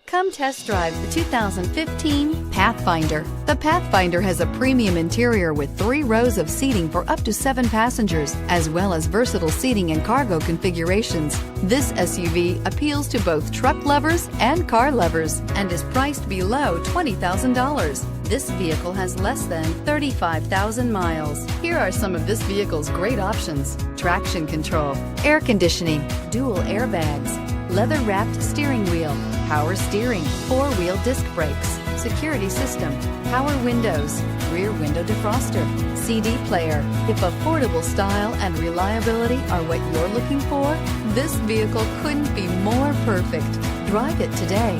Come test drive the 2015 Pathfinder. The Pathfinder has a premium interior with 3 rows of seating for up to 7 passengers, as well as versatile seating and cargo configurations. This SUV appeals to both truck lovers and car lovers and is priced below $20,000. This vehicle has less than 35,000 miles. Here are some of this vehicle's great options: traction control, air conditioning, dual airbags, leather-wrapped steering wheel, power steering, 4-wheel disc brakes, security system, power windows, rear window defroster, CD player. If affordable style and reliability are what you're looking for, this vehicle couldn't be more perfect. Drive it today.